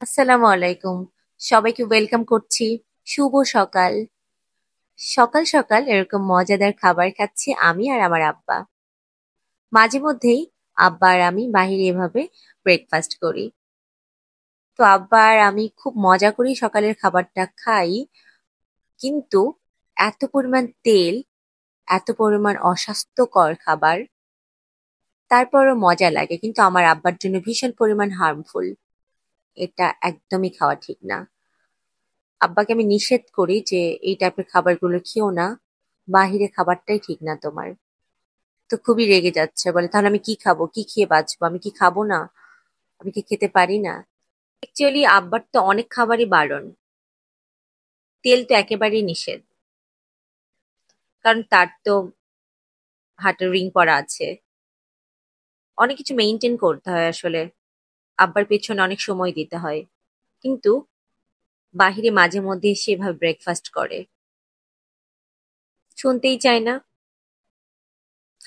আসসালামু আলাইকুম। সবাইকে ওয়েলকাম করছি। শুভ সকাল। সকাল সকাল এরকম মজাদার খাবার খাচ্ছি আমি আর আমার আব্বা। মাঝে মধ্যেই আব্বা আর আমি বাহিরে এভাবে ব্রেকফাস্ট করি। তো আব্বা আর আমি খুব মজা করেই সকালের খাবারটা খাই। কিন্তু এত পরিমাণ তেল, এত পরিমাণ অস্বাস্থ্যকর খাবার, তারপরও মজা লাগে। কিন্তু আমার আব্বার জন্য ভীষণ পরিমাণ হার্মফুল। এটা একদমই খাওয়া ঠিক না। আব্বাকে আমি নিষেধ করি যে এই টাইপের খাবারগুলো খেও না, বাহিরে খাবারটাই ঠিক না তোমার। তো খুবই রেগে যাচ্ছে, বলে তাহলে আমি কি খাবো, কি খেয়ে বাঁচবো, আমি কি খাবো না, আমি কি খেতে পারি না? অ্যাকচুয়ালি আব্বার তো অনেক খাবারই বারণ, তেল তো একেবারেই নিষেধ, কারণ তার তো হার্টের রিং করা আছে, অনেক কিছু মেনটেন করতে হয় আসলে। আব্বার পেছনে অনেক সময় দিতে হয়, কিন্তু বাহিরে মাঝে মধ্যে সেভাবে ব্রেকফাস্ট করে, শুনতেই চায় না।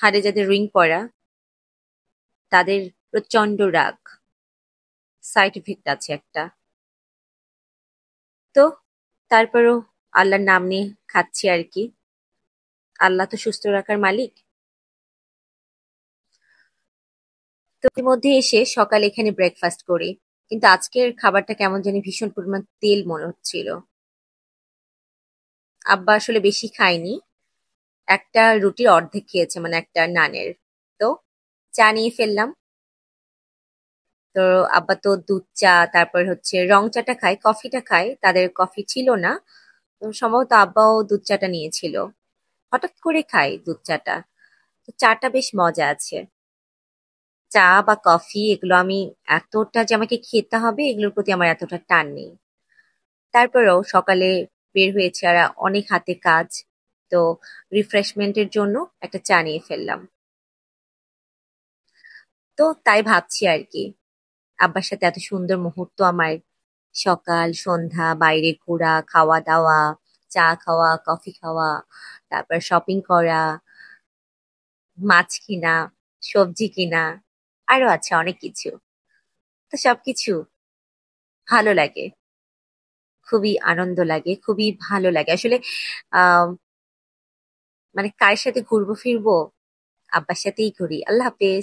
হাড়ে যাদের রিং পড়া তাদের প্রচন্ড রাগ, সাইড ইফেক্ট আছে একটা। তো তারপরও আল্লাহর নাম নিয়ে খাচ্ছি আর কি। আল্লাহ তো সুস্থ রাখার মালিক। তো এর মধ্যে এসে সকালে এখানে ব্রেকফাস্ট করি, কিন্তু আজকের খাবারটা কেমন জানি ভীষণ পরিমাণ তেল মনে হচ্ছিল। আব্বা আসলে বেশি খায়নি, একটা রুটির অর্ধেক খেয়েছে, মানে একটা নানের। তো চা নিয়ে ফেললাম। তো আব্বা তো দুধ চা, তারপর হচ্ছে রং চাটা খায়, কফিটা খায়, তাদের কফি ছিল না। তো সম্ভবত আব্বাও দুধ চাটা নিয়েছিল, হঠাৎ করে খাই দুধ চাটা। তো চাটা বেশ মজা আছে। চা বা কফি এগুলো আমি এতটা যে আমাকে খেতে হবে এগুলোর প্রতি আমার এতটা টান নেই। তারপরেও সকালে বের হয়েছে আর অনেক হাতে কাজ, তো রিফ্রেশমেন্টের জন্য একটা চা নিয়ে ফেললাম। তো তাই ভাবছি আর কি, আব্বার সাথে এত সুন্দর মুহূর্ত আমার, সকাল সন্ধ্যা বাইরে ঘোরা, খাওয়া দাওয়া, চা খাওয়া, কফি খাওয়া, তারপর শপিং করা, মাছ কিনা, সবজি কিনা, আরো আছে অনেক কিছু। তো সবকিছু ভালো লাগে, খুবই আনন্দ লাগে, খুবই ভালো লাগে আসলে। আহ মানে কার সাথে ঘুরবো ফিরবো, আব্বার সাথেই ঘুরি। আল্লাহ হাফেজ।